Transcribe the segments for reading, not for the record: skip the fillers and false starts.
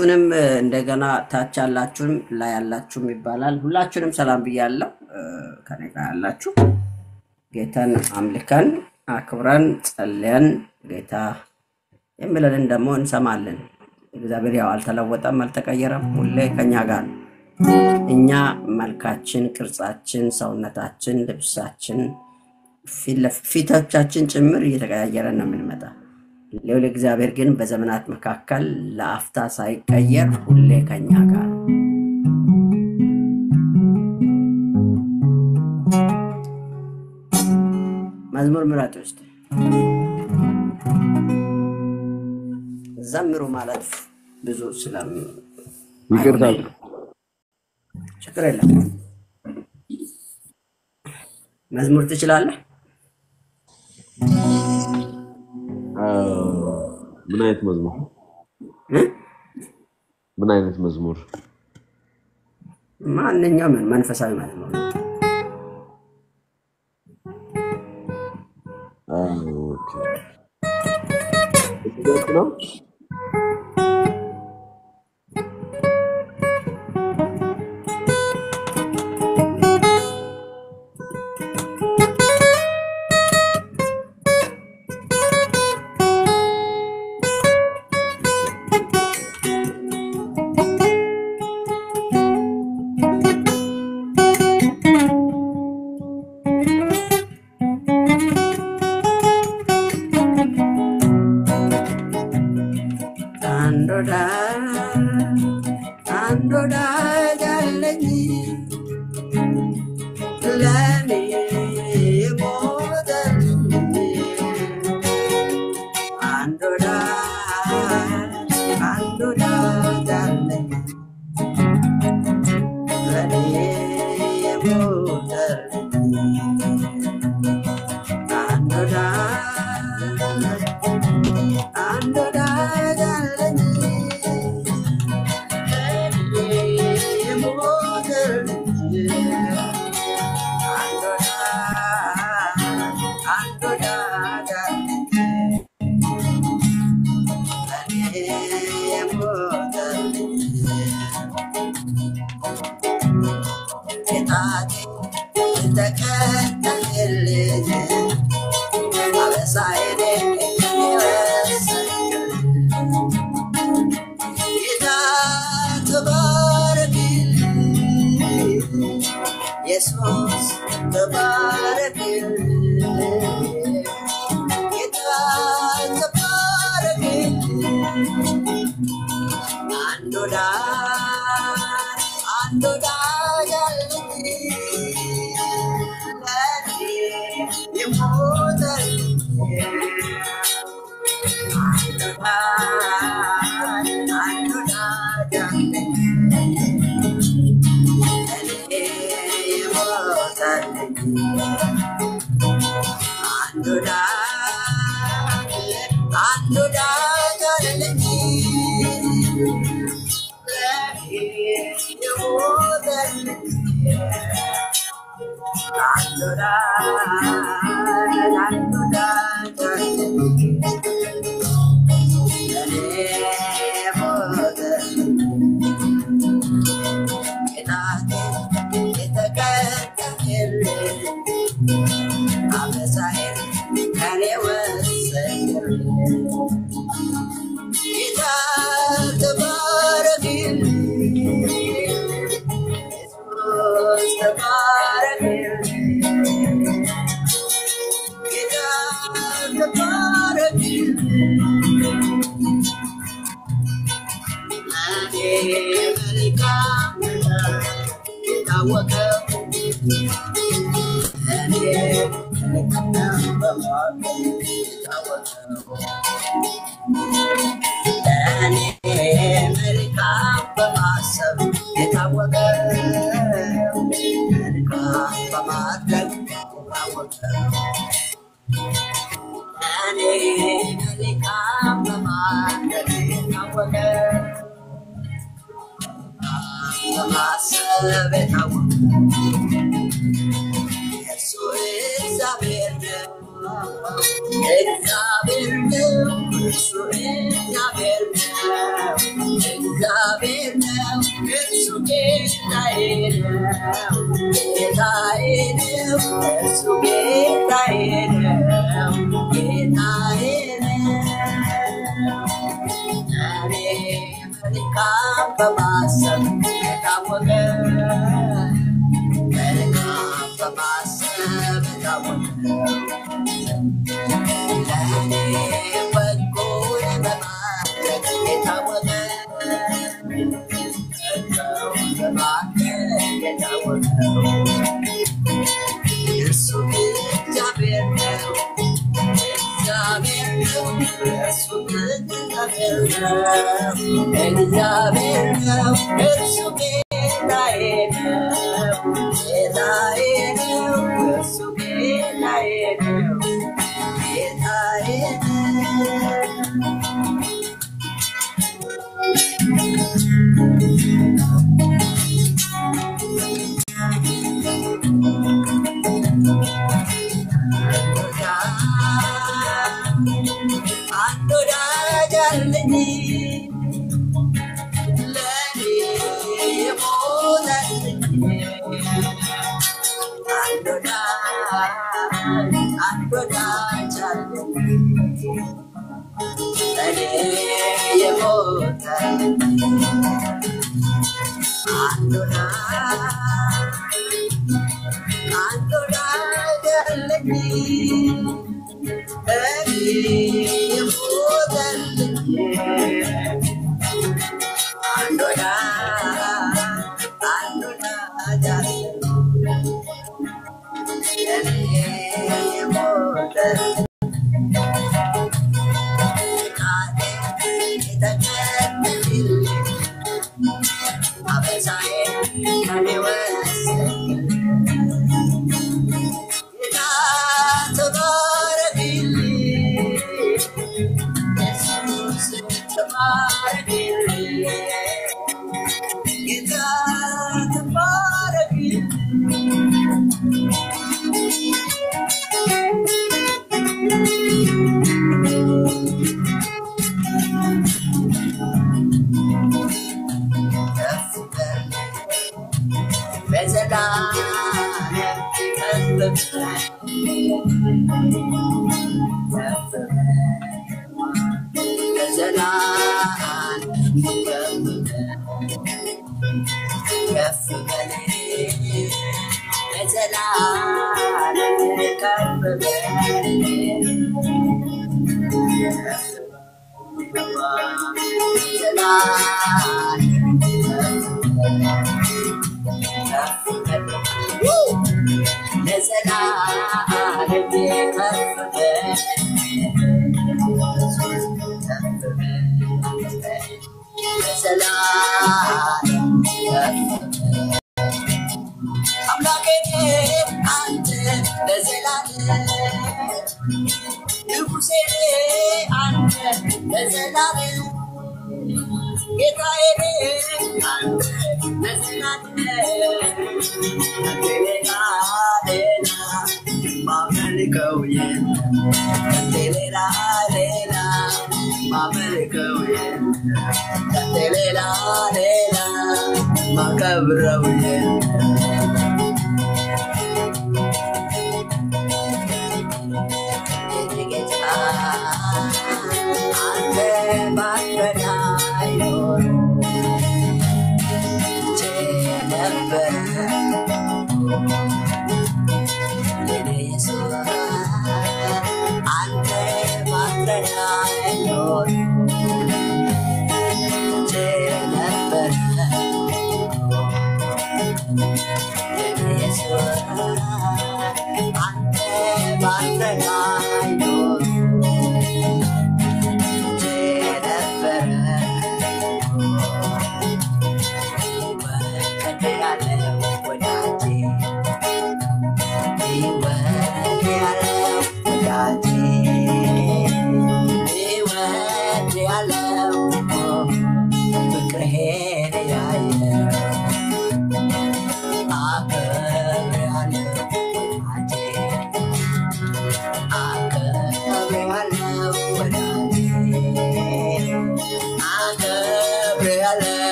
ሁላችሁንም እንደገና ታች ያላችሁም ላይ ያላችሁም ይባላል ሁላችሁንም ሰላም ብያለሁ ከኔ ጋር ያላችሁ ጌታን አምልከን አክብረን ጸልየን ጌታ የሚለንን ደግሞ እንሰማለን እግዚአብሔር ያው አልተለወጠም አልተቀየረም ሁሌ ከኛ ጋር እኛ መልካችን ቅርጻችን ሰውነታችን ልብሳችን ፊታችን ጭምር እየተቀያየረ ነው የምንመጣ ለወለ እግዚአብሔር ግን በዘመናት መካከል ለአፍታ ሳይቀየር ሁሌ ከኛ ጋር መዝሙር ምዕራፍ 3 ዘምሩ ማለት ብዙ ስለም ይቅርታል ችግር የለም መዝሙር ትችላለህ ምን አይነት መዝሙር ምን አይነት መዝሙር ማንኛውም መንፈሳዊ መዝሙር ኦኬ እዚህ ነው Andoda jalani lani modani Andoda jalani lani modani Andoda jalani Jesus, the Barakin, the Barakin, Andoda,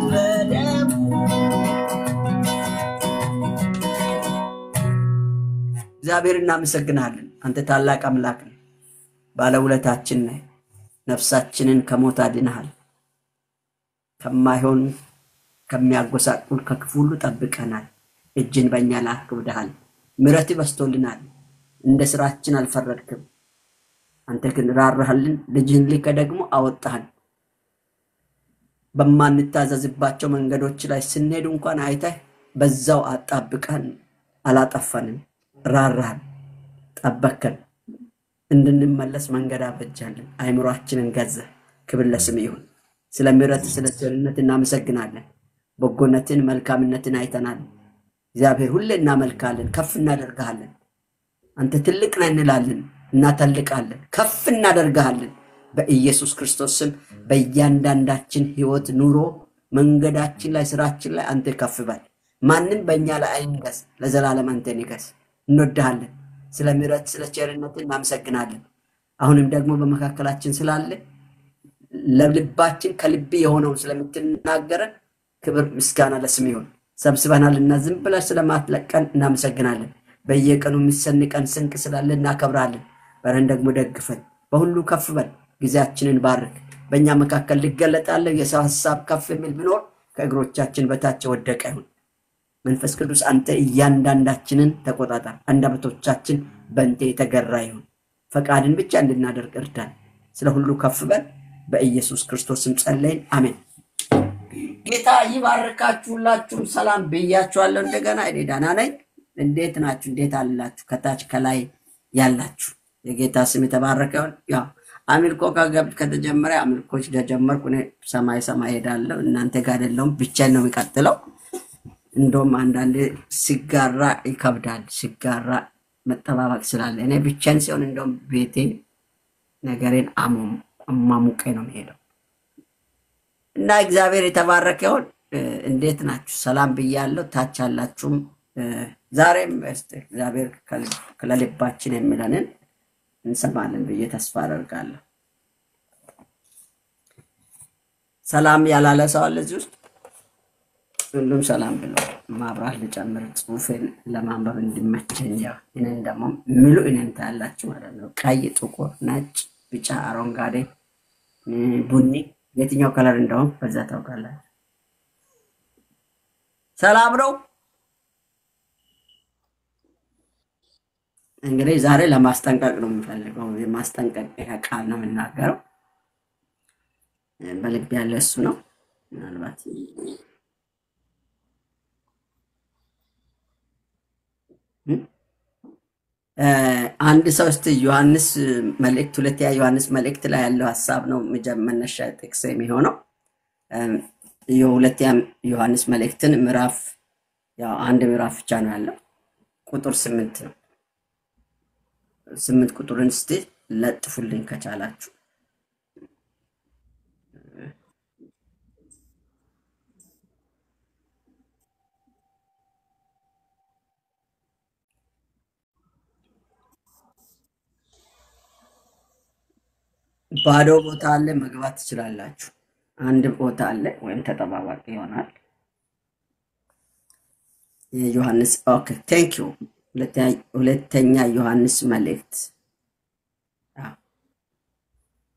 በደሙ እግዚአብሔር እናመሰግናለን። አንተ ታላቅ አምላክ ነህ፣ ባለውለታችን ነህ። ነፍሳችንን ከሞት አድነሃል። ከማይሆን ከሚያጎሳቁል ከክፉ ሁሉ ጠብቀናል። እጅን በእኛ ላይ አክብደሃል። ምሕረት በዝቶልናል። እንደ ስራችን አልፈረድክም። አንተ ግን ራራህልን። ልጅህን ልከህ ደግሞ አወጣህን። በማንታዘዝባቸው መንገዶች ላይ ስንሄድ እንኳን አይተህ በዛው አጣብቀን አላጠፋንም። ራራህን፣ ጠበከን፣ እንድንመለስ መንገድ አበጃልን። አይምሯችንን ገዘህ። ክብር ለስምህ ይሁን። ስለ ምሕረት ስለ ቸርነት እናመሰግናለን። በጎነትን መልካምነትን አይተናል። እግዚአብሔር ሁሌ እናመልካለን፣ ከፍ እናደርግሃለን። አንተ ትልቅ ነህ እንላለን፣ እናተልቃለን፣ ከፍ እናደርግሃለን። በኢየሱስ ክርስቶስ ስም በእያንዳንዳችን ህይወት፣ ኑሮ፣ መንገዳችን ላይ፣ ስራችን ላይ አንተ ከፍ በል። ማንም በእኛ ላይ አይንገስ። ለዘላለም አንተ ንገስ። እንወድሃለን። ስለ ምሕረት ስለ ቸርነት እናመሰግናለን። አሁንም ደግሞ በመካከላችን ስላለ ለልባችን ከልብ የሆነው ስለምትናገረን ክብር ምስጋና ለስም ይሁን። ሰብስበናልና ዝም ብለህ ስለማትለቀን እናመሰግናለን። በየቀኑ የሚሰንቀን ስንቅ ስላለ እናከብራለን። በረን ደግሞ ደግፈን፣ በሁሉ ከፍ በል። ጊዜያችንን ባርክ። በእኛ መካከል ልገለጣለህ። የሰው ሐሳብ ከፍ የሚል ቢኖር ከእግሮቻችን በታች ወደቀ ይሁን። መንፈስ ቅዱስ አንተ እያንዳንዳችንን ተቆጣጣር። አንደበቶቻችን በእንተ የተገራ ይሁን። ፈቃድን ብቻ እንድናደርግ እርዳን። ስለ ሁሉ ከፍ በል። በኢየሱስ ክርስቶስም ጸለይን፣ አሜን። ጌታ ይባርካችሁ። ሁላችሁም ሰላም ብያችኋለሁ። እንደገና እኔ ደህና ነኝ። እንዴት ናችሁ? እንዴት አላችሁ? ከታች ከላይ ያላችሁ የጌታ ስም የተባረከ ይሁን። ያው አምልኮ ከተጀመረ አምልኮች ተጀመርኩ። እኔ ሰማይ ሄዳለሁ። እናንተ ጋር አይደለሁም፣ ብቻዬን ነው የሚቀጥለው። እንደውም አንዳንዴ ሲጋራ ይከብዳል። ሲጋራ መጠባበቅ ስላለ እኔ ብቻዬን ሲሆን እንደውም ቤቴ ነገሬን አማሙቄ ነው የሚሄደው እና እግዚአብሔር የተባረከ ይሁን። እንዴት ናችሁ? ሰላም ብያለሁ። ታች ያላችሁም ዛሬም እግዚአብሔር ከልባችን የሚለንን እንሰማለን ብዬ ተስፋ አደርጋለሁ። ሰላም ያላለ ሰው አለ እዚህ ውስጥ? ሁሉም ሰላም ብሎ ማብራት ልጨምር ጽሁፌን ለማንበብ እንዲመቸኝ። ያው እኔን ደግሞ ምሉ እኔን ታያላችሁ ማለት ነው። ቀይ፣ ጥቁር፣ ነጭ፣ ቢጫ፣ አረንጓዴ፣ ቡኒ የትኛው ከለር እንደሆነ በዛ ታውቃላችሁ። ሰላም ነው። እንግዲህ ዛሬ ለማስጠንቀቅ ነው የምፈልገው። የማስጠንቀቂያ ቃል ነው የምናገረው። በልብ ያለ እሱ ነው። ምናልባት አንድ ሰው እስቲ ዮሐንስ መልእክት ሁለተኛ ዮሐንስ መልእክት ላይ ያለው ሐሳብ ነው መነሻ ጥቅስ የሚሆነው። የሁለተኛ ዮሐንስ መልእክትን ምዕራፍ ያው አንድ ምዕራፍ ብቻ ነው ያለው። ቁጥር 8 ነው። 8 ቁጥርን እስቲ ለጥፉልኝ ከቻላችሁ። ባዶ ቦታ አለ፣ መግባት ትችላላችሁ። አንድ ቦታ አለ ወይም ተጠባባቂ ይሆናል። የዮሐንስ ኦኬ ቴንክ ዩ። ሁለተኛ ዮሐንስ መልእክት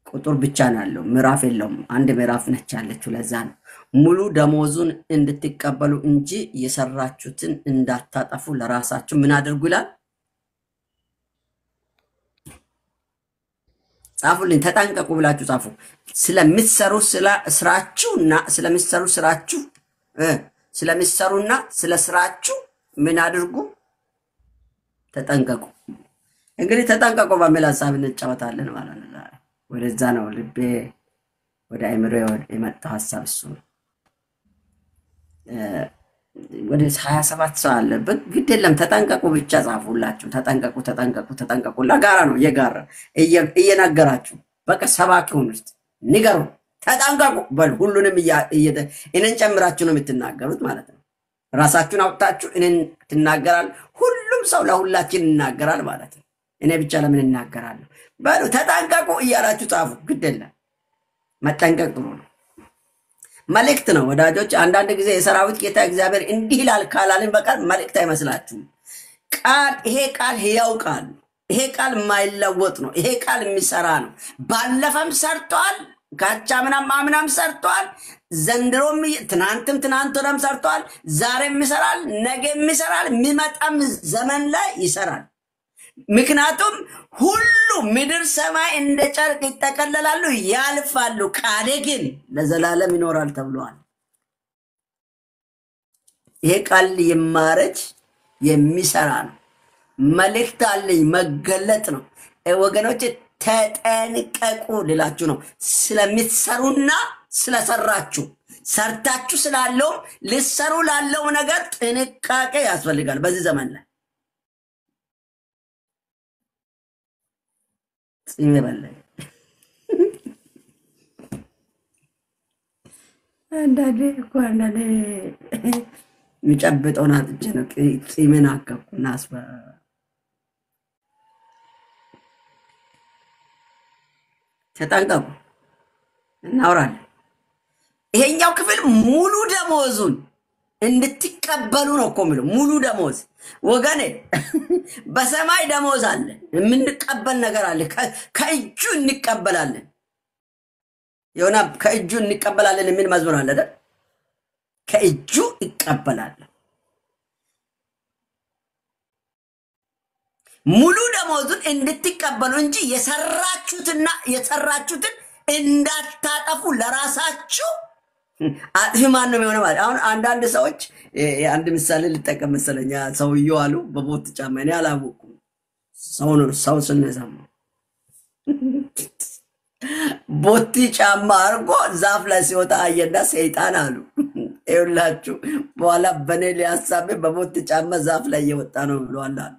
ቁጥር ብቻ ነው ያለው፣ ምዕራፍ የለውም። አንድ ምዕራፍ ነች ያለችው። ለዛ ነው ሙሉ ደሞዙን እንድትቀበሉ እንጂ የሰራችሁትን እንዳታጠፉ ለራሳችሁ ምን አድርጉ ይላል። ጻፉልኝ፣ ተጠንቀቁ ብላችሁ ጻፉ። ስለምትሰሩ ስራችሁና ስለምትሰሩና ስለ ስራችሁ ምን አድርጉ? ተጠንቀቁ። እንግዲህ ተጠንቀቁ በሚል ሐሳብ እንጫወታለን ማለት ነው። ወደዛ ነው ልቤ ወደ አይምሮ የመጣው ሐሳብ እሱ ነው። ወደ 27 ሰው አለበት። ግድ የለም ተጠንቀቁ ብቻ ጻፉላችሁ። ተጠንቀቁ ለጋራ ነው የጋራ እየነገራችሁ በቃ ሰባኪውን ውስጥ ንገሩ። ተጠንቀቁ በል። ሁሉንም እኔን ጨምራችሁ ነው የምትናገሩት ማለት ነው። ራሳችሁን አውጣችሁ እኔን ትናገራል። ሁሉም ሰው ለሁላችን ይናገራል ማለት ነው። እኔ ብቻ ለምን እናገራለሁ? በሉ ተጠንቀቁ እያላችሁ ጻፉ። ግድ የለም መጠንቀቅ ጥሩ ነው። መልእክት ነው ወዳጆች። አንዳንድ ጊዜ የሰራዊት ጌታ እግዚአብሔር እንዲህ ይላል ካላልን በቃል መልእክት አይመስላችሁም። ቃል ይሄ ቃል ሕያው ቃል፣ ይሄ ቃል የማይለወጥ ነው። ይሄ ቃል የሚሰራ ነው። ባለፈም ሰርቷል፣ ካቻምናም አምናም ሰርቷል፣ ዘንድሮም ትናንት ወደም ሰርቷል፣ ዛሬም ይሰራል፣ ነገም ይሰራል፣ የሚመጣም ዘመን ላይ ይሰራል። ምክንያቱም ሁሉ ምድር ሰማይ እንደ ጨርቅ ይጠቀለላሉ፣ ያልፋሉ፣ ቃሌ ግን ለዘላለም ይኖራል ተብሏል። ይሄ ቃል የማረጅ የሚሰራ ነው። መልእክት አለኝ፣ መገለጥ ነው። ወገኖች ተጠንቀቁ ልላችሁ ነው። ስለምትሰሩና ስለሰራችሁ ሰርታችሁ ስላለው ልሰሩ ላለው ነገር ጥንቃቄ ያስፈልጋል በዚህ ዘመን ላይ። ይበላል አንዳንዴ የሚጨብጠውን አጥቼ ነው ፂሜን አከብኩና ተጠንቀቁ። እናወራለን። ይሄኛው ክፍል ሙሉ ደሞዙን እንድትቀበሉ ነው እኮ የሚለው። ሙሉ ደሞዝ ወገኔ፣ በሰማይ ደሞዝ አለ፣ የምንቀበል ነገር አለ። ከእጁ እንቀበላለን። የሆነ ከእጁ እንቀበላለን የሚል መዝሙር አለ አይደል? ከእጁ ይቀበላለን። ሙሉ ደሞዙን እንድትቀበሉ እንጂ የሰራችሁትን እንዳታጠፉ ለራሳችሁ። አጥፊ ማን ነው የሚሆነው? ማለት አሁን አንዳንድ ሰዎች አንድ ምሳሌ ልጠቀም መሰለኝ። ሰውየው አሉ በቦት ጫማ፣ እኔ አላወኩም። ሰው ስንሰማ ቦቲ ጫማ አርጎ ዛፍ ላይ ሲወጣ አየና ሰይጣን አሉ። ይኸውላችሁ በኋላ በኔ ሊያሳብ በቦቲ ጫማ ዛፍ ላይ እየወጣ ነው ብሏል አሉ።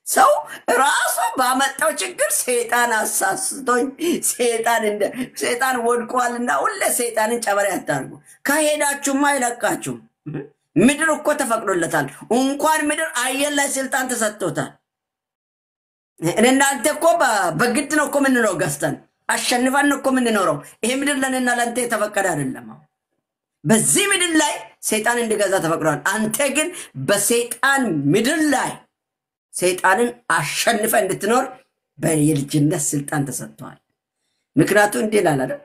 ሰው ራሱ ባመጣው ችግር ሰይጣን አሳስቶኝ ሰይጣን ወድቋልና ሁሌ ሰይጣንን ጨበሬ አታርጉ። ከሄዳችሁማ አይለቃችሁም። ምድር እኮ ተፈቅዶለታል። እንኳን ምድር አየር ላይ ስልጣን ተሰጥቶታል። እናንተ እኮ በግድ ነው እኮ የምንኖረው፣ ገዝተን አሸንፈን እኮ የምንኖረው። ይሄ ምድር ለእኔና ለአንተ የተፈቀደ አይደለም። በዚህ ምድር ላይ ሰይጣን እንዲገዛ ተፈቅዷል። አንተ ግን በሰይጣን ምድር ላይ ሰይጣንን አሸንፈ እንድትኖር በየልጅነት ስልጣን ተሰጥቷል። ምክንያቱም እንዲህ ይላል አይደል?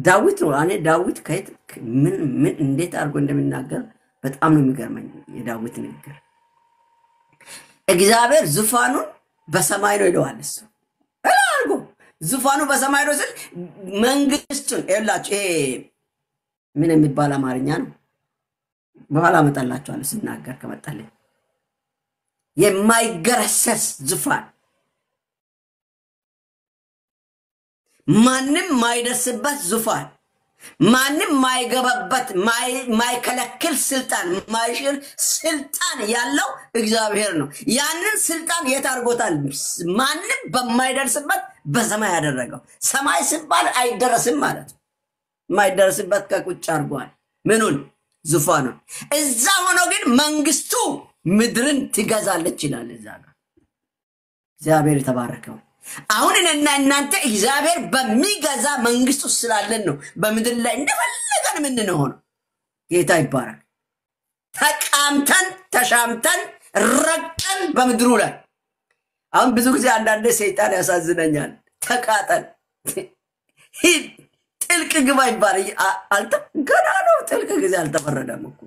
ዳዊት ነው። እኔ ዳዊት ምን እንዴት አድርጎ እንደሚናገር በጣም ነው የሚገርመኝ የዳዊት ንግግር። እግዚአብሔር ዙፋኑን በሰማይ ነው ይለዋል። እሱ አልጎ ዙፋኑ በሰማይ ነው ስል መንግስቱን ይላችሁ። ይሄ ምን የሚባል አማርኛ ነው? በኋላ መጣላችኋለሁ ስናገር ከመጣልኝ። የማይገረሰስ ዙፋን፣ ማንም ማይደርስበት ዙፋን፣ ማንም ማይገባበት ማይከለክል ስልጣን፣ ማይሽር ስልጣን ያለው እግዚአብሔር ነው። ያንን ስልጣን የት አድርጎታል? ማንም በማይደርስበት በሰማይ ያደረገው። ሰማይ ሲባል አይደረስም ማለት ነው። ማይደርስበት ከቁጭ አድርጓል። ምኑን? ዙፋኑን። እዛ ሆኖ ግን መንግስቱ ምድርን ትገዛለች ይላል እዛ ጋር። እግዚአብሔር የተባረከው። አሁን እኔና እናንተ እግዚአብሔር በሚገዛ መንግስቱ ስላለን ነው በምድር ላይ እንደፈለገን የምንሆነው። ጌታ ይባረክ። ተቃምተን ተሻምተን ረቀን በምድሩ ላይ። አሁን ብዙ ጊዜ አንዳንዴ ሰይጣን ያሳዝነኛል። ተቃጠል ሂድ ጥልቅ ግባ ይባላል። ገና ነው። ጥልቅ ጊዜ አልተፈረደም እኮ።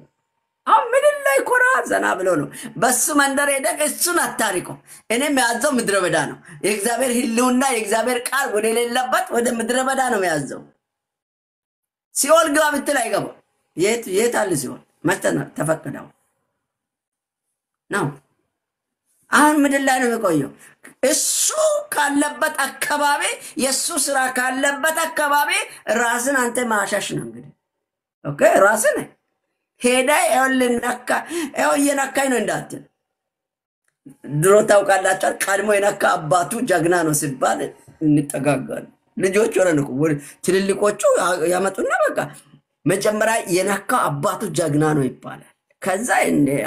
አሁን ምድር ላይ ኮራ ዘና ብሎ ነው በሱ መንደር ሄደህ እሱን አታሪቀው። እኔም ያዘው ምድረ በዳ ነው። የእግዚአብሔር ህልውና የእግዚአብሔር ቃል ወደ ሌለበት ወደ ምድረ በዳ ነው ያዘው። ሲኦል ግባ ብትል አይገባም። የት አለ ሲኦል? መተና ተፈቀደው ነው። አሁን ምድር ላይ ነው የሚቆየው። እሱ ካለበት አካባቢ፣ የሱ ስራ ካለበት አካባቢ ራስን አንተ ማሻሽ ነው እንግዲህ። ኦኬ ራስን ሄዳ ይኸውልህ እየነካኝ ነው እንዳትል። ድሮ ታውቃላችሁ ቀድሞ የነካ አባቱ ጀግና ነው ሲባል እንጠጋጋለን። ልጆች ሆነን እኮ ትልልቆቹ ያመጡና በቃ መጀመሪያ የነካ አባቱ ጀግና ነው ይባላል። ከዛ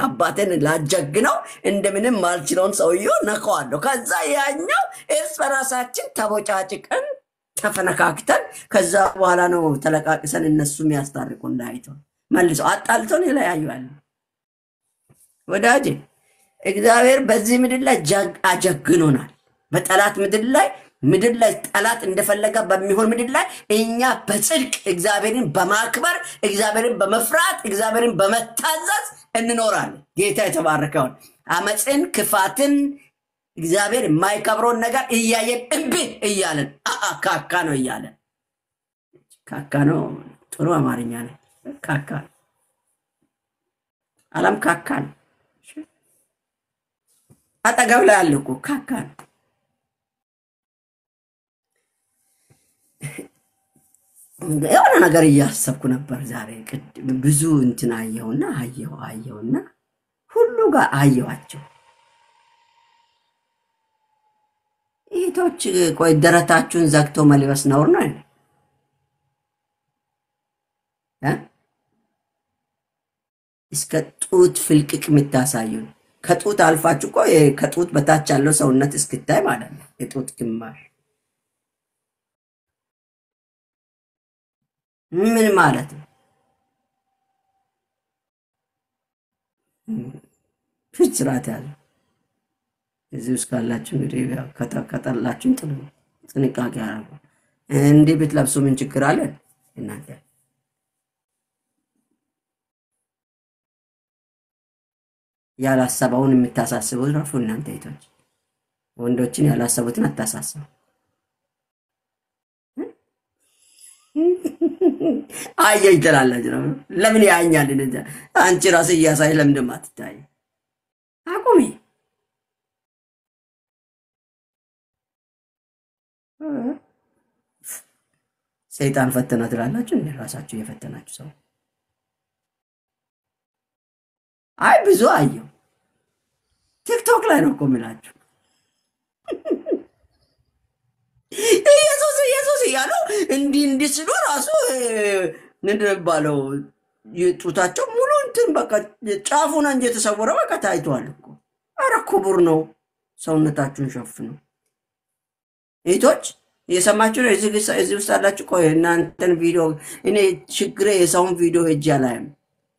አባቴን ላጀግነው እንደምንም ማልችለውን ሰውዬው ነካዋለሁ። ከዛ ያኛው እርስ በራሳችን ተቦጫጭቀን ተፈነካክተን ከዛ በኋላ ነው ተለቃቅሰን እነሱ የሚያስታርቁ እንዳይተው መልሰው አጣልተውን ይለያዩአል። ወዳጄ እግዚአብሔር በዚህ ምድር ላይ አጀግኖናል። በጠላት ምድር ላይ ጠላት እንደፈለገ በሚሆን ምድር ላይ እኛ በጽድቅ እግዚአብሔርን በማክበር እግዚአብሔርን በመፍራት እግዚአብሔርን በመታዘዝ እንኖራለን። ጌታ የተባረከውን አመፅን፣ ክፋትን፣ እግዚአብሔር የማይከብረውን ነገር እያየን እምቢ እያለን ካካ ነው እያለን ካካ ነው ጥሩ አማርኛ ነው። ካካ አለም ካካ ነው። አጠገብ ላይ ያለው እኮ ካካ ነው። የሆነ ነገር እያሰብኩ ነበር ዛሬ ብዙ እንትን አየሁና ሁሉ ጋር አየኋቸው። እህቶች ቆይ ደረታችሁን ዘግቶ መልበስ ነውር ነው እስከ ጡት ፍልቅቅ የምታሳዩን? ከጡት አልፋችሁ እኮ ከጡት በታች ያለው ሰውነት እስክታይ ማለት ነው። የጡት ግማሽ ምን ማለት ነው? ፍጭራት ያለ እዚህ ውስጥ ካላችሁ እንግዲህ ከጠላችሁን ጥሉ፣ ጥንቃቄ አድርጉ። እንዲህ ብትለብሱ ምን ችግር አለ እናንተ? ያላሰበውን የምታሳስቡት ረፉ እናንተ እህቶች። ወንዶችን ያላሰቡትን አታሳስቡ። አየኝ ትላለች ነው። ለምን ያኛል እንዴ? አንቺ ራስ እያሳይ ለምን ደማትታይ? አቁሚ። ሰይጣን ፈተና ትላላችሁ እንዴ? ራሳችሁ የፈተናችሁ ሰው። አይ ብዙ አየው ቲክቶክ ላይ ነው እኮ የምላችሁ። ኢየሱስ እያሉ እንዲህ ሲሉ ራሱ ምንድን ባለው የጡታቸው ሙሉ እንትን በቃ ጫፉን እንጂ የተሰወረ በቃ ታይቷል እኮ። ኧረ ክቡር ነው። ሰውነታችሁን ሸፍኑ እህቶች። እየሰማችሁ ነው? እዚህ ውስጥ አላችሁ። ቆይ እናንተን ቪዲዮ እኔ ችግሬ የሰውን ቪዲዮ ሄጄ አላይም።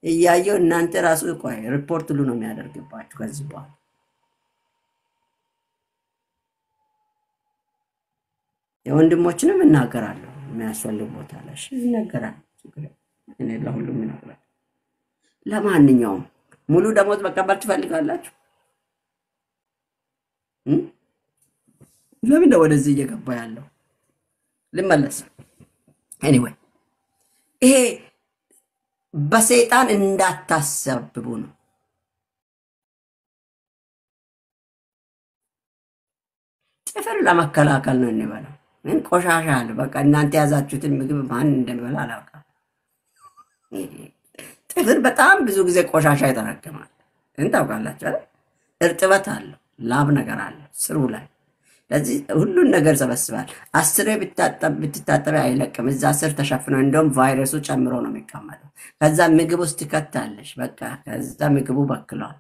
እያየው እናንተ ራሱ ቆይ ሪፖርት ሁሉ ነው የሚያደርግባችሁ ከዚህ በኋላ። የወንድሞችንም እናገራለሁ የሚያስፈልግ ቦታ ላይ ይነገራል። እኔ ለሁሉም እናገራለሁ። ለማንኛውም ሙሉ ደሞዝ መቀበል ትፈልጋላችሁ? ለምን ነው ወደዚህ እየገባ ያለው? ልመለስ። ኤኒዌይ ይሄ በሰይጣን እንዳታሰብቡ ነው። ጥፍር ለመከላከል ነው እንበለው። ምን ቆሻሻ አለ? በቃ እናንተ ያዛችሁትን ምግብ ማን እንደሚበላ አላውቅም። ጥፍር በጣም ብዙ ጊዜ ቆሻሻ ይጠራቀማል። እንታውቃላችሁ አይደል? እርጥበት አለው፣ ላብ ነገር አለው ስሩ ላይ። ለዚህ ሁሉን ነገር ሰበስባል። 10 ብትታጠቢ አይለቅም። እዛ ስር ተሸፍኖ እንደውም ቫይረሱ ጨምሮ ነው የሚቀመጠው። ከዛ ምግብ ውስጥ ትከታለሽ። በቃ ከዛ ምግቡ በክሏል።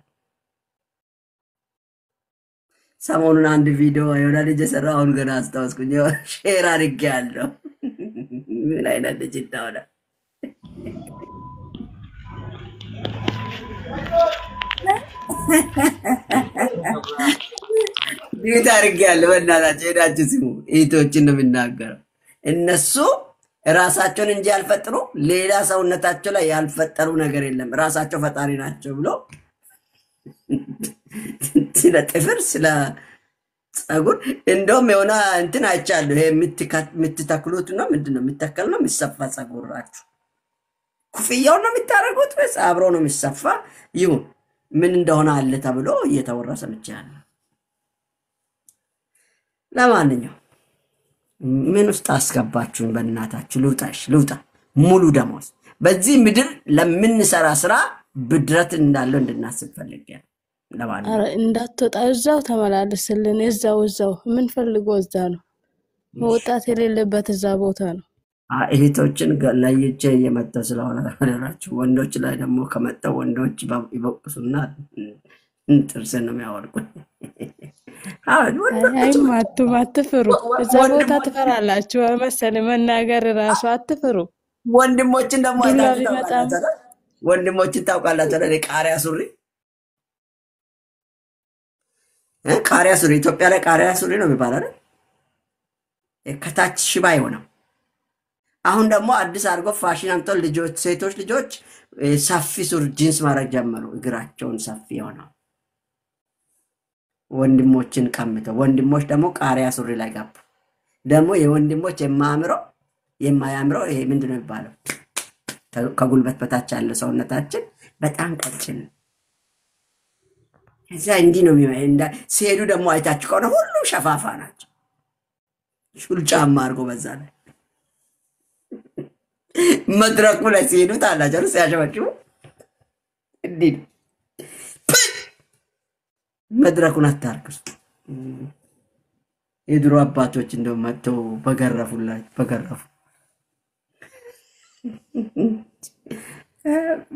ሰሞኑን አንድ ቪዲዮ የሆነ ልጅ የሰራው አሁን ገና አስታወስኩኝ። ሼር አድርጌያለሁ። ምን አይነት ልጅ እንደሆነ ዲዩት አድርጌያለሁ። በእናታችሁ ሄዳችሁ ስሙ። እህቶችን ነው የምናገረው። እነሱ ራሳቸውን እንጂ ያልፈጠሩ ሌላ ሰውነታቸው ላይ ያልፈጠሩ ነገር የለም። ራሳቸው ፈጣሪ ናቸው ብሎ ስለ ጥፍር ስለ ጸጉር እንደውም የሆነ እንትን አይቻለሁ። ይሄ የምትተክሉት ነው ምንድነው? የሚተከል ነው የሚሰፋ ጸጉራችሁ ኩፍያው ነው የምታደርጉት ወይስ አብሮ ነው የሚሰፋ? ይሁን ምን እንደሆነ አለ ተብሎ እየተወራ ሰምቻለሁ። ለማንኛውም ምን ውስጥ አስገባችሁን? በእናታችሁ ልውጣ። ሙሉ ደሞዝ በዚህ ምድር ለምንሰራ ስራ ብድረት እንዳለው እንድናስብ ፈልጌያለሁ። አረ እንዳትወጣ እዛው ተመላለስልን። እዛው ምን ፈልጎ እዛ ነው መውጣት የሌለበት እዛ ቦታ ነው። እህቶችን ለይቼ እየመጣ ስለሆነ አላችሁ። ወንዶች ላይ ደግሞ ከመጣ ወንዶች ይበቁሱና ጥርስን ነው የሚያወርቁት። አይም አትፍሩ። እዛ ቦታ ትፈራላችሁ መሰለኝ መናገር ራሱ አትፍሩ። ወንድሞችን ደግሞ ዱላ አይታችሁ ቢመጣም ታውቃላችሁ? ወንድሞችን ታውቃላችሁ? ቃሪያ ሱሪ ቃሪያ ሱሪ ኢትዮጵያ ላይ ቃሪያ ሱሪ ነው የሚባለው አይደል? ከታች ሽባ የሆነው አሁን ደግሞ አዲስ አድርጎ ፋሽን አምጥቶ ልጆች ሴቶች ልጆች ሰፊ ሱሪ ጂንስ ማድረግ ጀመሩ። እግራቸውን ሰፊ የሆነው ወንድሞችን ቀምተው ወንድሞች ደግሞ ቃሪያ ሱሪ ላይ ገቡ። ደግሞ የወንድሞች የማያምረው ይሄ ምንድን ነው የሚባለው? ከጉልበት በታች ያለ ሰውነታችን በጣም ቀጭን እዛ እንዲህ ነው ሲሄዱ ደግሞ አይታችሁ ከሆነ ሁሉም ሸፋፋ ናቸው። ሹል ጫማ አድርጎ በዛ ላይ መድረኩ ላይ ሲሄዱ ታላቸው ሲያሸበጭቡ እንዲህ ነው። መድረኩን አታርክሱ። የድሮ አባቶች እንደው መጥተው በገረፉ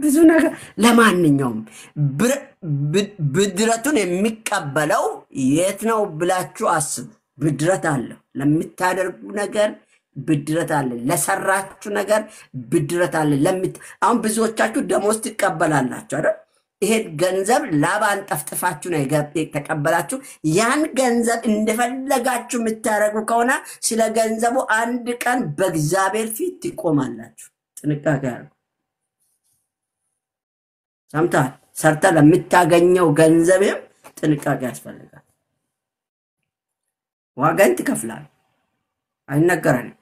ብዙ ነገር። ለማንኛውም ብድረቱን የሚቀበለው የት ነው ብላችሁ አስቡ። ብድረት አለ ለምታደርጉ ነገር፣ ብድረት አለ ለሰራችሁ ነገር፣ ብድረት አለ አሁን ብዙዎቻችሁ ደሞዝ ትቀበላላችሁ አይደል? ይሄ ገንዘብ ላብ አንጠፍጥፋችሁ ነው የተቀበላችሁ። ያን ገንዘብ እንደፈለጋችሁ የምታደርጉ ከሆነ ስለ ገንዘቡ አንድ ቀን በእግዚአብሔር ፊት ትቆማላችሁ። ጥንቃቄ አድርጉ። ሰምተሃል? ሰርተ ለምታገኘው ገንዘብም ጥንቃቄ ያስፈልጋል። ዋጋን ትከፍላለህ። አይነገረንም።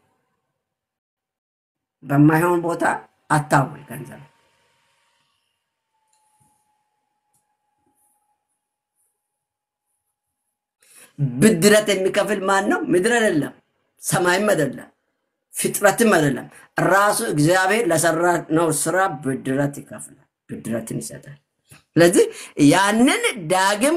በማይሆን ቦታ አታውል ገንዘብ። ብድረት የሚከፍል ማን ነው? ምድር አይደለም፣ ሰማይም አይደለም፣ ፍጥረትም አይደለም። ራሱ እግዚአብሔር ለሰራ ነው ስራ ብድረት ይከፍላል፣ ብድረትን ይሰጣል። ስለዚህ ያንን ዳግም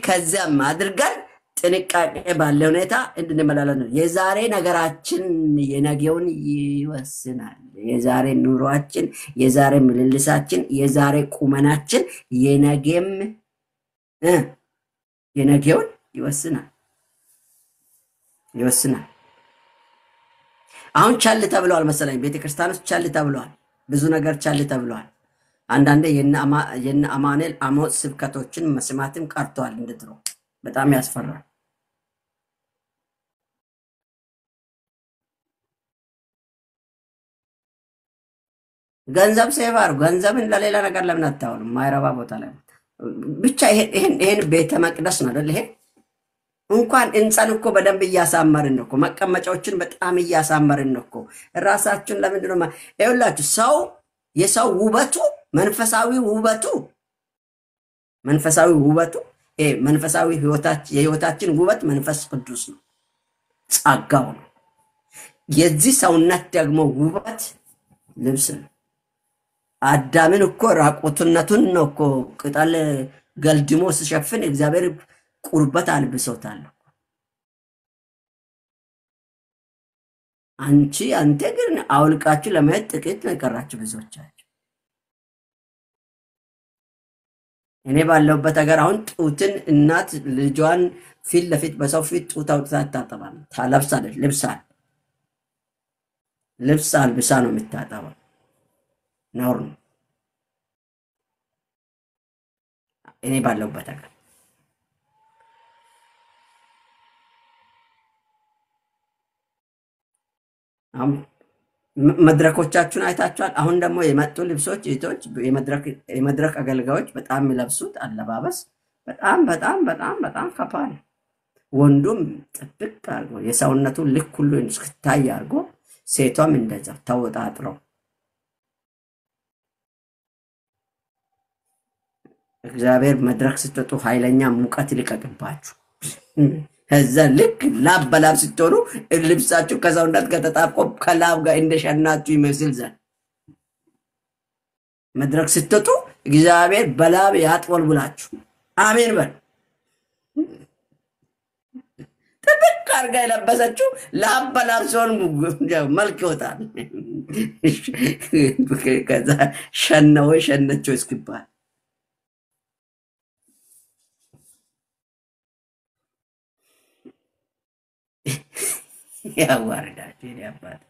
ከዚያም አድርገን ጥንቃቄ ባለ ሁኔታ እንድንመላለስ ነው። የዛሬ ነገራችን የነገውን ይወስናል። የዛሬ ኑሯችን፣ የዛሬ ምልልሳችን፣ የዛሬ ቁመናችን የነገውን ይወስናል። አሁን ቻል ተብለዋል መሰለኝ ቤተክርስቲያን ውስጥ ቻል ተብለዋል። ብዙ ነገር ቻል ተብለዋል። አንዳንዴ የነ አማኑኤል አሞጽ ስብከቶችን መስማትም ቀርተዋል። እንደድሮ በጣም ያስፈራል። ገንዘብ ሴቭ አድርጉ። ገንዘብን ለሌላ ነገር ለምን አታውሉም? ማይረባ ቦታ ላይ ብቻ ይሄን ቤተ መቅደስ ነው አይደል? ይሄ እንኳን እንጸን እኮ በደንብ እያሳመርን ነው እኮ። መቀመጫዎችን በጣም እያሳመርን ነው እኮ። ራሳችን ለምንድን ነው ይኸውላችሁ፣ ሰው የሰው ውበቱ መንፈሳዊ የህይወታችን ውበት መንፈስ ቅዱስ ነው፣ ጸጋው ነው። የዚህ ሰውነት ደግሞ ውበት ልብስ ነው። አዳምን እኮ ራቁትነቱን ነው እኮ ቅጠል ገልድሞ ሲሸፍን እግዚአብሔር ቁርበት አልብሶታል። አንተ ግን አውልቃችሁ ለማየት ጥቂት ነው የቀራችሁ ብዙዎቻችሁ። እኔ ባለሁበት ሀገር አሁን ጡትን እናት ልጇን ፊት ለፊት በሰው ፊት ጡት አውጥታ ታጠባለች፣ ታለብሳለች። ልብስ አልብሳ ነው የምታጠባው። ነውር ነው። እኔ ባለሁበት ሀገር መድረኮቻችሁን አይታችኋል። አሁን ደግሞ የመጡ ልብሶች እህቶች፣ የመድረክ አገልጋዮች በጣም የሚለብሱት አለባበስ በጣም በጣም በጣም በጣም ከባድ ነው። ወንዱም ጥብቅ አድርጎ የሰውነቱን ልክ ሁሉ እስክታይ አድርጎ፣ ሴቷም እንደዛ ተወጣጥረው እግዚአብሔር መድረክ ስትወጡ ኃይለኛ ሙቀት ይልቀቅባችሁ። ከዛ ልክ ላብ በላብ ስትሆኑ ልብሳችሁ ከሰውነት ከተጣብቆ ከላብ ጋር እንደሸናችሁ ይመስል ዘንድ መድረክ ስትወጡ እግዚአብሔር በላብ ያጥወልውላችሁ። አሜን በል። ጥብቅ አድርጋ የለበሰችው ላብ በላብ ሲሆን መልክ ይወጣል። ከዛ ሸነቸው እስኪባል ያዋርዳችሁ ያባት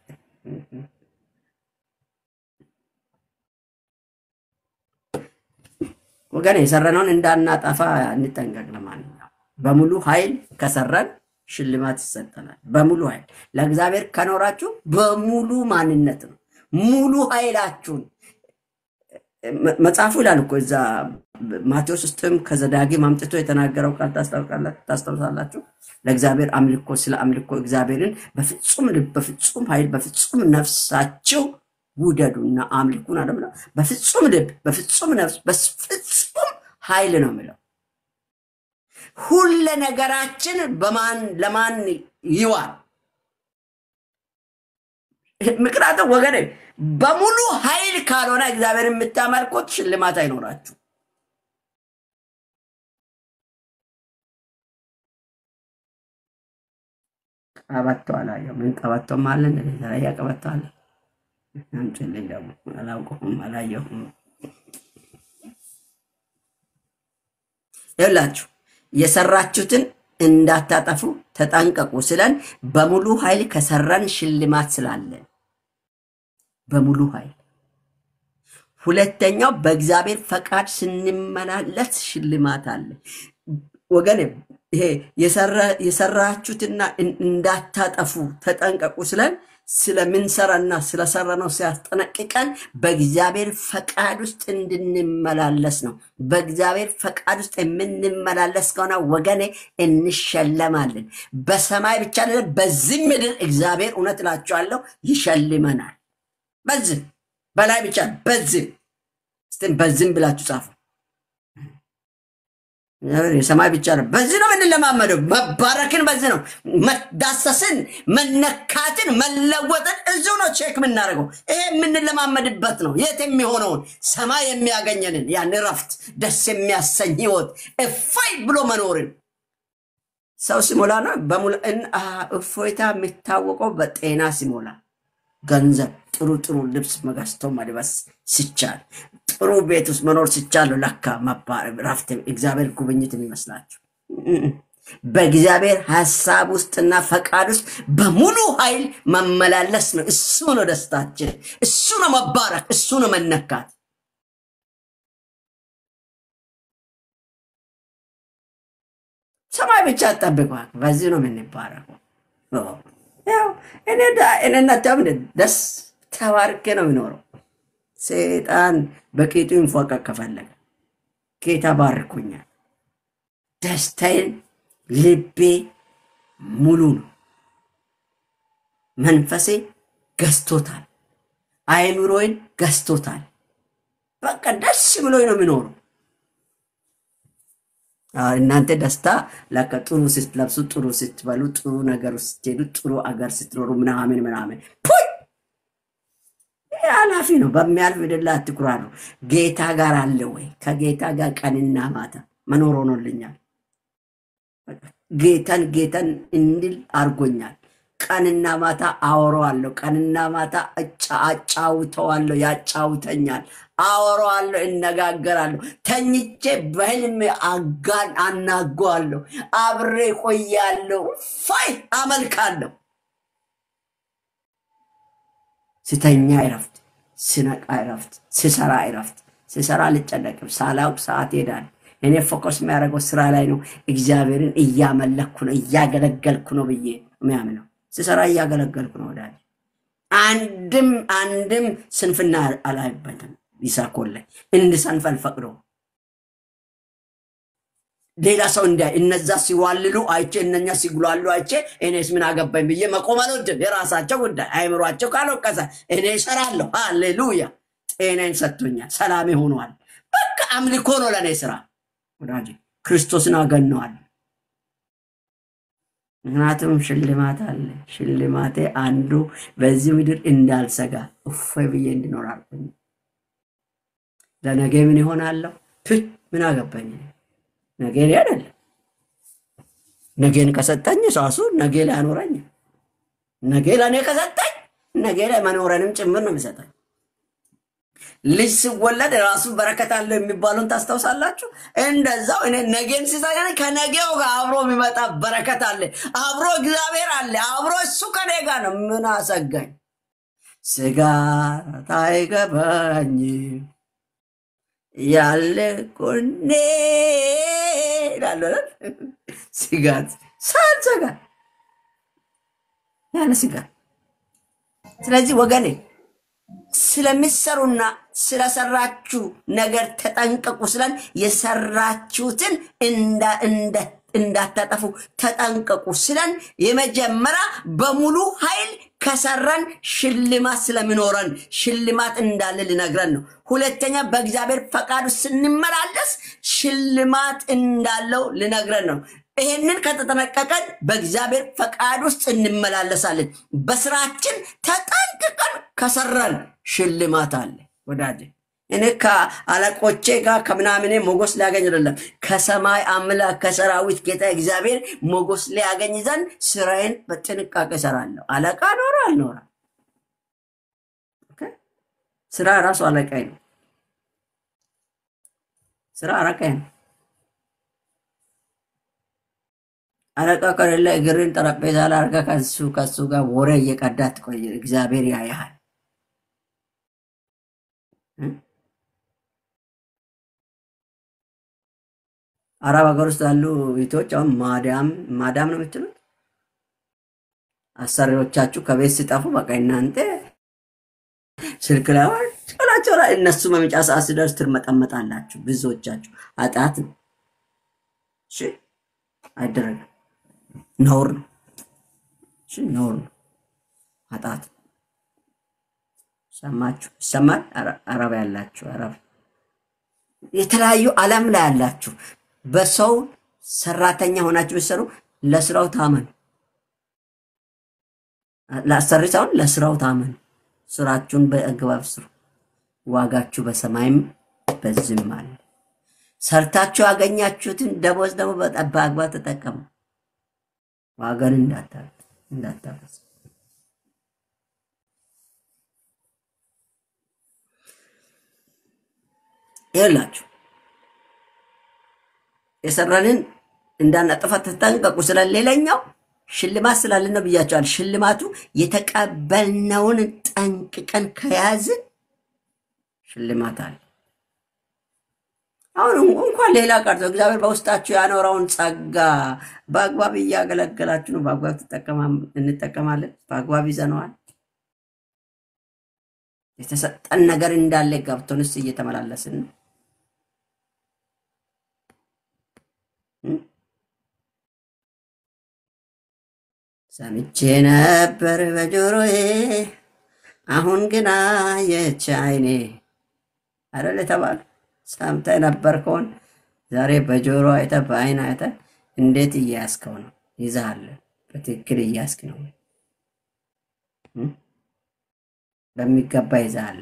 ወገን የሰራነውን እንዳናጠፋ እንጠንቀቅ። ለማንኛውም በሙሉ ኃይል ከሰራን ሽልማት ይሰጠናል። በሙሉ ኃይል ለእግዚአብሔር ከኖራችሁ በሙሉ ማንነት ነው። ሙሉ ኃይላችሁን መጽሐፉ ይላል እኮ እዛ ማቴዎስ ውስጥም ከዘዳግም አምጥቶ የተናገረው ቃል ታስታውሳላችሁ። ለእግዚአብሔር አምልኮ ስለ አምልኮ እግዚአብሔርን በፍጹም ልብ፣ በፍጹም ኃይል፣ በፍጹም ነፍሳችሁ ውደዱና አምልኩን አለ። በፍጹም ልብ፣ በፍጹም ነፍስ፣ በፍጹም ኃይል ነው የሚለው። ሁሉ ነገራችን ለማን ይዋል? ምክንያቱም ወገኔ በሙሉ ኃይል ካልሆነ እግዚአብሔር የምታመልኩት ሽልማት አይኖራችሁ። ቀበቶ አላየሁም። ምን ቀበቶም አለ? እንደዚህ ቀበቶ አለ። አንቺልኝ ደግሞ አላውቀውም፣ አላየሁም። ይላችሁ የሰራችሁትን እንዳታጠፉ ተጠንቀቁ ስለን በሙሉ ኃይል ከሰራን ሽልማት ስላለን በሙሉ ኃይል። ሁለተኛው በእግዚአብሔር ፈቃድ ስንመላለስ ሽልማት አለ። ወገኔ ይሄ የሰራችሁትና እንዳታጠፉ ተጠንቀቁ ስለን ስለምንሰራና ስለሰራነው ሲያስጠነቅቀን በእግዚአብሔር ፈቃድ ውስጥ እንድንመላለስ ነው። በእግዚአብሔር ፈቃድ ውስጥ የምንመላለስ ከሆነ ወገኔ እንሸለማለን። በሰማይ ብቻ አይደለም፣ በዚህ ምድር እግዚአብሔር እውነት እላችኋለሁ ይሸልመናል። በዚህ በላይ ብቻ በዚህ እስቲ በዚህ ብላችሁ ጻፉ። የሰማይ ብቻ ነው። በዚህ ነው የምንለማመደው። መባረክን በዚህ ነው፣ መዳሰስን፣ መነካትን፣ መለወጥን እዚሁ ነው ቼክ የምናደርገው። ይሄ የምንለማመድበት ነው። የት የሚሆነውን ሰማይ የሚያገኘንን ያን እረፍት፣ ደስ የሚያሰኝ ህይወት፣ እፎይ ብሎ መኖርን ሰው ሲሞላ ነው። እፎይታ የሚታወቀው በጤና ሲሞላ፣ ገንዘብ፣ ጥሩ ልብስ መገዝቶ መልበስ ሲቻል፣ ጥሩ ቤት ውስጥ መኖር ሲቻል ለካ መባረክ ረፍት እግዚአብሔር ጉብኝት የሚመስላችሁ በእግዚአብሔር ሐሳብ ውስጥና ፈቃድ ውስጥ በሙሉ ኃይል መመላለስ ነው። እሱ ነው ደስታችን፣ እሱ ነው መባረክ፣ እሱ ነው መነካት። ሰማይ ብቻ ጠብቋል። በዚህ ነው የምንባረከው። ያው እኔና ታምን ደስ ተባርኬ ነው የሚኖረው። ሰይጣን በቂጡ እንፎቀቅ ከፈለገ ጌታ ባርኮኛል። ደስታዬን ልቤ ሙሉ ነው። መንፈሴ ገዝቶታል። አይምሮዬን ገዝቶታል። በቃ ደስ ብሎኝ ነው የሚኖረው። እናንተ ደስታ ለካ ጥሩ ስትለብሱ፣ ጥሩ ስትበሉ፣ ጥሩ ነገር ስትሄዱ፣ ጥሩ አገር ስትኖሩ ምናምን ኃላፊ ነው። በሚያልፍ ድላ አትኩራሩ። ጌታ ጋር አለ ወይ? ከጌታ ጋር ቀንና ማታ መኖር ሆኖልኛል። ጌታን እንድል አርጎኛል። ቀንና ማታ አወራዋለሁ። ቀንና ማታ አጫውተዋለሁ። ያጫውተኛል። አወራዋለሁ፣ እነጋገራለሁ። ተኝቼ በህልሜ አናገዋለሁ። አብሬ ቆያለሁ። ፋይ አመልካለሁ። ስተኛ እረፍት፣ ስነቃ እረፍት፣ ስሰራ እረፍት። ስሰራ አልጨነቅም። ሳላውቅ ሰዓት ይሄዳል። እኔ ፎከስ የሚያደርገው ስራ ላይ ነው። እግዚአብሔርን እያመለኩ ነው፣ እያገለገልኩ ነው ብዬ የሚያምነው ስሰራ እያገለገልኩ ነው። ወዳጅ አንድም ስንፍና አላይበትም። ይሳኮለ እንድሰንፈል ፈቅዶ ሌላ ሰው እንዲያ እነዛ ሲዋልሉ አይቼ እነኛ ሲጉላሉ አይቼ እኔስ ምን አገባኝ ብዬ መቆም አልወድም። የራሳቸው ጉዳይ አይምሯቸው ካልወቀሰ እኔ እሰራለሁ። ሃሌሉያ። ጤናዬን ሰጥቶኛል። ሰላሜ ሆኗል። በቃ አምልኮ ነው ለእኔ ስራ። ወዳጅ ክርስቶስን አገነዋል። ምክንያቱም ሽልማት አለ። ሽልማቴ አንዱ በዚህ ምድር እንዳልሰጋ እፎይ ብዬ እንድኖር አልኩኝ። ለነገ ምን ይሆናለሁ? ምን አገባኝ? ነገ አይደለም። ነገን ከሰጠኝ ራሱ ነገ ላይ አኖረኝ። ነገ ለኔ ከሰጠኝ ነገ ላይ መኖረንም ጭምር ነው የሚሰጠኝ። ልጅ ሲወለድ ራሱ በረከት አለው የሚባለውን ታስታውሳላችሁ? እንደዛው እኔ ነገን ሲሳይ ከነገው ጋር አብሮ የሚመጣ በረከት አለ፣ አብሮ እግዚአብሔር አለ፣ አብሮ እሱ ከኔ ጋር ነው። ምን አሰጋኝ? ስጋት አይገባኝም ያለ ጎኔ ይላል። ስጋት ሳልሰጋ ያለ ስጋት። ስለዚህ ወገኔ ስለሚሰሩና ስለሰራችሁ ነገር ተጠንቀቁ ስለን የሰራችሁትን እንዳታጠፉ ተጠንቀቁ ስለን የመጀመሪያ በሙሉ ኃይል ከሰራን ሽልማት ስለሚኖረን ሽልማት እንዳለ ልነግረን ነው። ሁለተኛ በእግዚአብሔር ፈቃድ ስንመላለስ ሽልማት እንዳለው ልነግረን ነው። ይሄንን ከተጠነቀቀን በእግዚአብሔር ፈቃድ ውስጥ እንመላለሳለን። በስራችን ተጠንቅቀን ከሰራን ሽልማት አለ ወዳጄ። እኔ ከአለቆቼ ጋር ከምናምኔ ሞገስ ሊያገኝ አይደለም፣ ከሰማይ አምላክ ከሰራዊት ጌታ እግዚአብሔር ሞገስ ሊያገኝ ዘንድ ስራዬን በጥንቃቄ እሰራለሁ። አለቃ ኖረ አልኖረ ስራ ራሱ አለቃዬ ነው። ስራ አለቃዬ ነው። አለቃ ከሌለ እግርን ጠረጴዛ ላይ አድርገህ ከሱ ጋር ወሬ እየቀዳህ ትቆይ፣ እግዚአብሔር ያያል። አረብ ሀገር ውስጥ ያሉ ቤቶች አሁን ማዳም ነው የምትሉት። አሰሪዎቻችሁ ከቤት ሲጠፉ በቃ እናንተ ስልክ ላይ ጭላቸው ላይ እነሱ መምጫ ሰዓት ሲደርስ ትርመጠመጣላችሁ። ብዙዎቻችሁ አጣት ነው። እሺ አይደረግም። ነውር ነው። እሺ ነውር ነው። አጣት ሰማችሁ? ይሰማል? አረብ ያላችሁ አረብ የተለያዩ ዓለም ላይ ያላችሁ በሰው ሰራተኛ ሆናችሁ ብትሰሩ ለስራው ታመኑ። ለአሰሪ ሳይሆን ለስራው ታመኑ። ስራችሁን በአግባብ ስሩ። ዋጋችሁ በሰማይም በዝም አለ። ሰርታችሁ ያገኛችሁትን ደሞዝ ደግሞ በአግባብ ተጠቀሙ። ዋጋን እንዳታፈስ። ይላችሁ የሰራንን እንዳናጠፋ ተጠንቀቁ። ስለሌላኛው ሽልማት ስላለ ነው ብያቸዋል። ሽልማቱ የተቀበልነውን ጠንቅቀን ከያዝን ሽልማት አለ። አሁን እንኳን ሌላ ቀርቶ እግዚአብሔር በውስጣችሁ ያኖረውን ጸጋ በአግባብ እያገለገላችሁ ነው። በአግባብ እንጠቀማለን። በአግባብ ይዘነዋል። የተሰጠን ነገር እንዳለ ገብቶንስ እየተመላለስን ነው። ሰምቼ ነበር በጆሮዬ አሁን ግን አየች ዓይኔ አይደል የተባለ ሰምተህ ነበር ከሆነ ዛሬ በጆሮ አይተህ በዓይን አይተህ እንዴት እያስከው ነው? ይዛል በትክክል እያስክ ነው። በሚገባ ይዛል።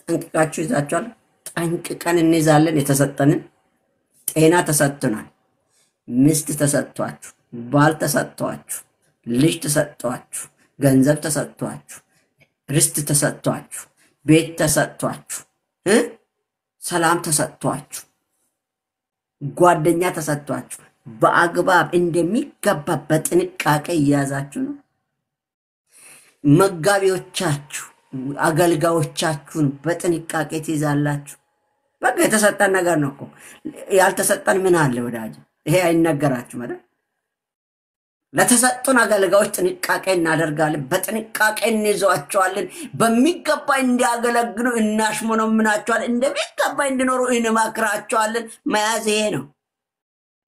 ጠንቅቃችሁ ይዛችኋል። ጠንቅቀን እንይዛለን። የተሰጠንን ጤና ተሰጥቶናል። ሚስት ተሰጥቷችሁ፣ ባል ተሰጥቷችሁ፣ ልጅ ተሰጥቷችሁ፣ ገንዘብ ተሰጥቷችሁ፣ ርስት ተሰጥቷችሁ፣ ቤት ተሰጥቷችሁ፣ ሰላም ተሰጥቷችሁ፣ ጓደኛ ተሰጥቷችሁ በአግባብ እንደሚገባ በጥንቃቄ እያያዛችሁ ነው። መጋቢዎቻችሁ አገልጋዮቻችሁን በጥንቃቄ ትይዛላችሁ። በቃ የተሰጠን ነገር ነው እኮ። ያልተሰጠን ምን አለ ወዳጅ? ይሄ አይነገራችሁ ማለት ለተሰጡን አገልጋዮች ጥንቃቄ እናደርጋለን። በጥንቃቄ እንይዘዋቸዋለን። በሚገባ እንዲያገለግሉ እናሽሞነምናቸዋለን። እንደሚገባ እንዲኖሩ እንመክራቸዋለን። መያዝ ይሄ ነው።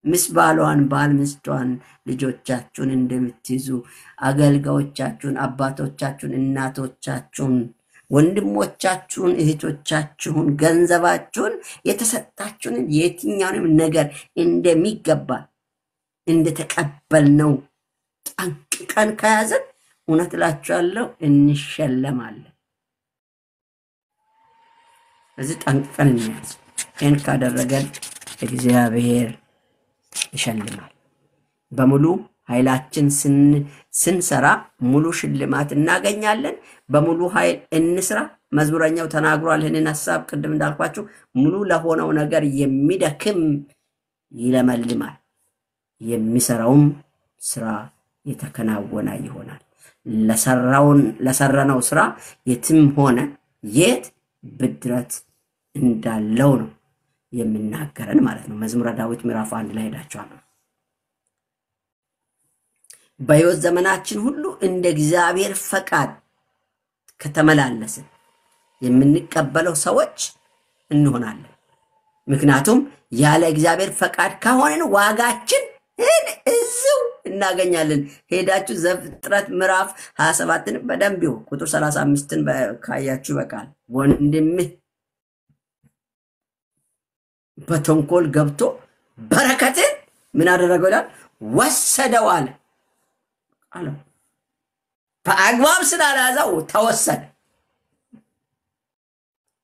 ሚስት ባሏን፣ ባል ሚስቷን፣ ልጆቻችሁን እንደምትይዙ አገልጋዮቻችሁን፣ አባቶቻችሁን፣ እናቶቻችሁን፣ ወንድሞቻችሁን፣ እህቶቻችሁን፣ ገንዘባችሁን፣ የተሰጣችሁን የትኛውንም ነገር እንደሚገባ እንደተቀበልነው ጠንቅቀን ከያዘን እውነት እላችኋለሁ እንሸለማለን። ስለዚህ ጠንቅቀን እንያዝ። ይህን ካደረገን እግዚአብሔር ይሸልማል። በሙሉ ኃይላችን ስንሰራ ሙሉ ሽልማት እናገኛለን። በሙሉ ኃይል እንስራ። መዝሙረኛው ተናግሯል ይህንን ሐሳብ ቅድም እንዳልኳችሁ ሙሉ ለሆነው ነገር የሚደክም ይለመልማል፣ የሚሰራውም ስራ የተከናወነ ይሆናል። ለሰራነው ስራ የትም ሆነ የት ብድረት እንዳለው ነው የሚናገረን ማለት ነው። መዝሙረ ዳዊት ምዕራፍ 1 ላይ ሄዳችኋል። በሕይወት ዘመናችን ሁሉ እንደ እግዚአብሔር ፈቃድ ከተመላለስን የምንቀበለው ሰዎች እንሆናለን። ምክንያቱም ያለ እግዚአብሔር ፈቃድ ከሆነን ዋጋችን እዚው እናገኛለን። ሄዳችሁ ዘፍጥረት ምዕራፍ 27ን በደንብ ቁጥር 35ን ካያችሁ በቃል ወንድምህ በተንኮል ገብቶ በረከትን ምን አደረገው ይላል? ወሰደው አለ። በአግባብ ስላልያዘው ተወሰደ።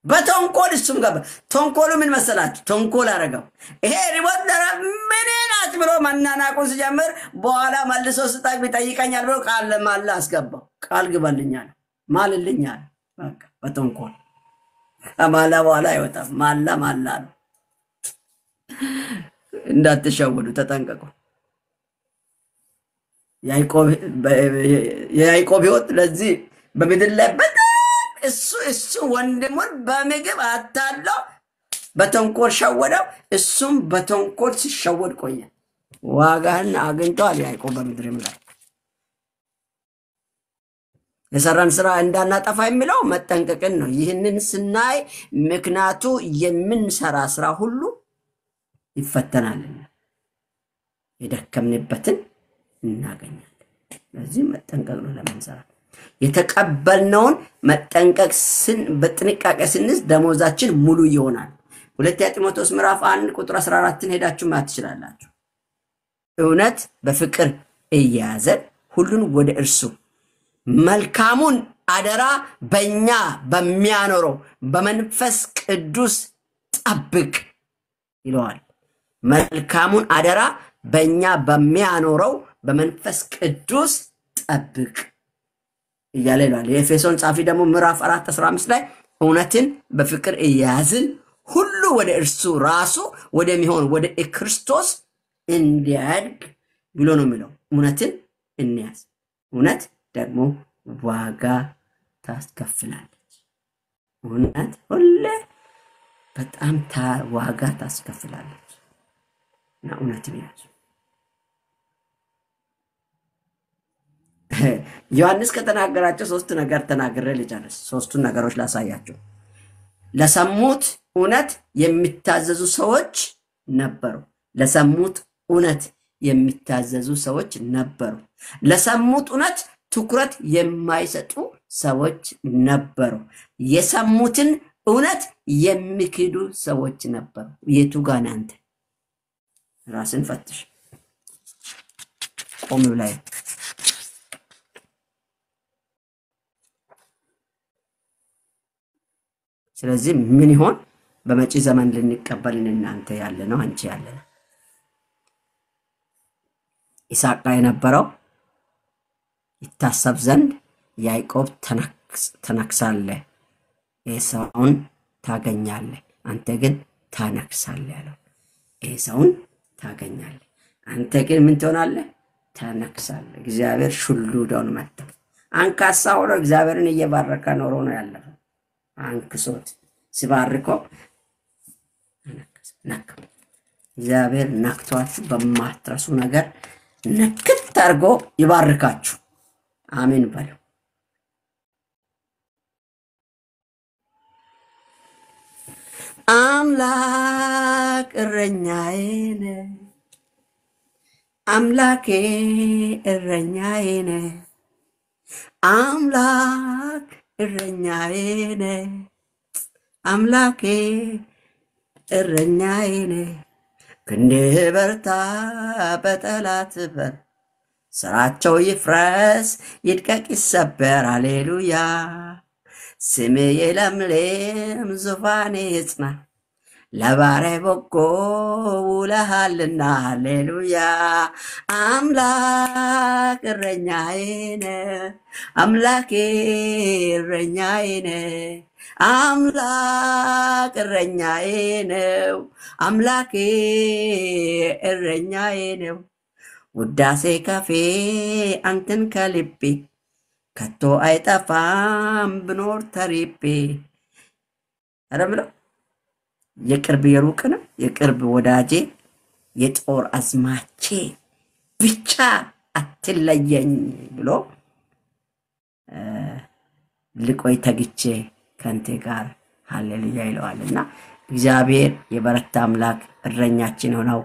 በተንኮል እሱም ገባ። ተንኮሉ ምን መሰላችሁ? ተንኮል አረገው። ይሄ ሪሞት ደረ ምን ናት ብሎ መናናቁን ሲጀምር በኋላ መልሶ ስጣይ ቢጠይቀኛል ብሎ ቃል ማላ አስገባው። ቃል ግባልኛል ማልልኛል። በቃ በተንኮል ከማላ በኋላ አይወጣም። ማላ ነው። እንዳትሸወዱ ተጠንቀቁ። የያዕቆብ ሕይወት ለዚህ በምድር ላይ እሱ ወንድሙን በምግብ አታለው በተንኮል ሸወደው። እሱም በተንኮል ሲሸወድ ቆየ። ዋጋን አግኝቷል ያዕቆብ በምድርም ላይ። የሰራን ስራ እንዳናጠፋ የሚለው መጠንቀቅን ነው። ይህንን ስናይ ምክንያቱ የምንሰራ ስራ ሁሉ ይፈተናልና የደከምንበትን እናገኛለን። ለዚህ መጠንቀቅ ነው ለምንሰራ። የተቀበልነውን በጥንቃቄ ስንይዝ ደሞዛችን ሙሉ ይሆናል። ሁለተኛ ጢሞቴዎስ ምዕራፍ 1 ቁጥር 14ን ሄዳችሁ ማየት ትችላላችሁ። እውነት በፍቅር እያያዘን ሁሉን ወደ እርሱ መልካሙን አደራ በእኛ በሚያኖረው በመንፈስ ቅዱስ ጠብቅ ይለዋል። መልካሙን አደራ በእኛ በሚያኖረው በመንፈስ ቅዱስ ጠብቅ እያለ ይላል። የኤፌሶን ጻፊ ደግሞ ምዕራፍ 4:15 ላይ እውነትን በፍቅር እያያዝን ሁሉ ወደ እርሱ ራሱ ወደሚሆን ወደ ክርስቶስ እንዲያድግ ብሎ ነው የሚለው። እውነትን እንያዝ። እውነት ደግሞ ዋጋ ታስከፍላለች። እውነት ሁሌ በጣም ዋጋ ታስከፍላለች እና እውነትን ያዙ። ዮሐንስ ከተናገራቸው 3 ነገር ተናግሬ ልጨርስ። 3ቱን ነገሮች ላሳያችሁ። ለሰሙት እውነት የሚታዘዙ ሰዎች ነበሩ። ለሰሙት እውነት የሚታዘዙ ሰዎች ነበሩ። ለሰሙት እውነት ትኩረት የማይሰጡ ሰዎች ነበሩ። የሰሙትን እውነት የሚክዱ ሰዎች ነበሩ። የቱ ጋር ነህ አንተ? ራስን ፈትሽ። ቆም ብለህ ስለዚህ ምን ይሆን በመጪ ዘመን ልንቀበልን እናንተ ያለ ነው አንቺ ያለ ነው። ይስሐቅ የነበረው ይታሰብ ዘንድ ያዕቆብ ተነክሳለህ፣ ኤሳውን ታገኛለህ፣ አንተ ግን ታነክሳለህ ያለው። ኤሳውን ታገኛለህ፣ አንተ ግን ምን ትሆናለህ? ታነክሳለህ። እግዚአብሔር ሹሉዳውን መጣ። አንካሳ ሆኖ እግዚአብሔርን እየባረከ ኖሮ ነው ያለፈው። አንክሶት ሲባርኮ ነክ እግዚአብሔር ነክቷችሁ በማትረሱ ነገር ነክት አድርጎ ይባርካችሁ። አሜን በሉ። አምላክ እረኛዬ ነህ፣ አምላኬ እረኛዬ ነህ፣ አምላክ እረኛዬ ነህ፣ አምላኬ እረኛዬ ነህ። ክንድህ በርታ በጠላት በር፣ ስራቸው ይፍረስ ይድቀቅ ይሰበር። ሃሌሉያ። ስምህ ይለምልም ዙፋኔ ይጽና፣ ለባሪያ በጎ ውለሃልና ሃሌሉያ። አምላክ እረኛዬ ነህ፣ አምላኬ እረኛዬ ነህ፣ አምላክ እረኛዬ ነው፣ አምላኬ እረኛዬ ነው። ውዳሴ ከፌ አንተን ከልቤ ከቶ አይጠፋም ብኖር ተሪቤ። ኧረ ምለው የቅርብ የሩቅ ነው የቅርብ ወዳጄ የጦር አዝማቼ ብቻ አትለየኝ ብሎ ልቆይ ተግቼ ከንቴ ጋር ሃሌሉያ ይለዋልና እግዚአብሔር የበረታ አምላክ እረኛችን ሆነው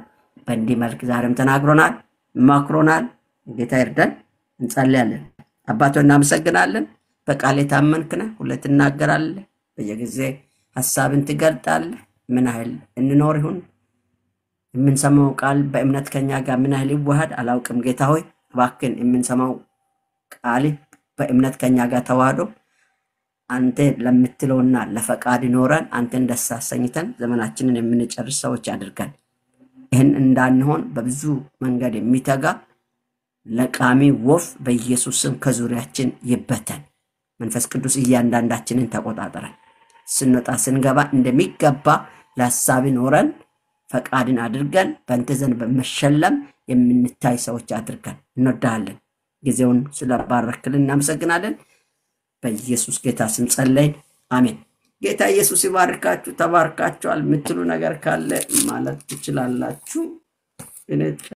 በእንዲህ መልክ ዛሬም ተናግሮናል፣ መክሮናል። ጌታ ይርዳን። እንጸልያለን። አባቶ እናመሰግናለን። በቃል የታመንክ ነህ፣ ሁለት ትናገራለህ፣ በየጊዜ ሐሳብን ትገልጣለህ። ምን ያህል እንኖር ይሁን የምንሰማው ቃል በእምነት ከኛ ጋር ምን ያህል ይዋሃድ አላውቅም። ጌታ ሆይ እባክህን የምንሰማው ቃል በእምነት ከኛ ጋር ተዋህዶ አንተ ለምትለውና ለፈቃድ ኖረን አንተን ደስ አሰኝተን ዘመናችንን የምንጨርስ ሰዎች አድርገን። ይህን እንዳንሆን በብዙ መንገድ የሚተጋ ለቃሚ ወፍ በኢየሱስ ስም ከዙሪያችን ይበተን። መንፈስ ቅዱስ እያንዳንዳችንን ተቆጣጠረን። ስንወጣ ስንገባ እንደሚገባ ለሐሳብ ኖረን ፈቃድን አድርገን በአንተ ዘንድ በመሸለም የምንታይ ሰዎች አድርገን እንወዳለን። ጊዜውን ስለባረክልን እናመሰግናለን። በኢየሱስ ጌታ ስም ጸለይን፣ አሜን። ጌታ ኢየሱስ ይባርካችሁ። ተባርካችኋል። የምትሉ ነገር ካለ ማለት ትችላላችሁ።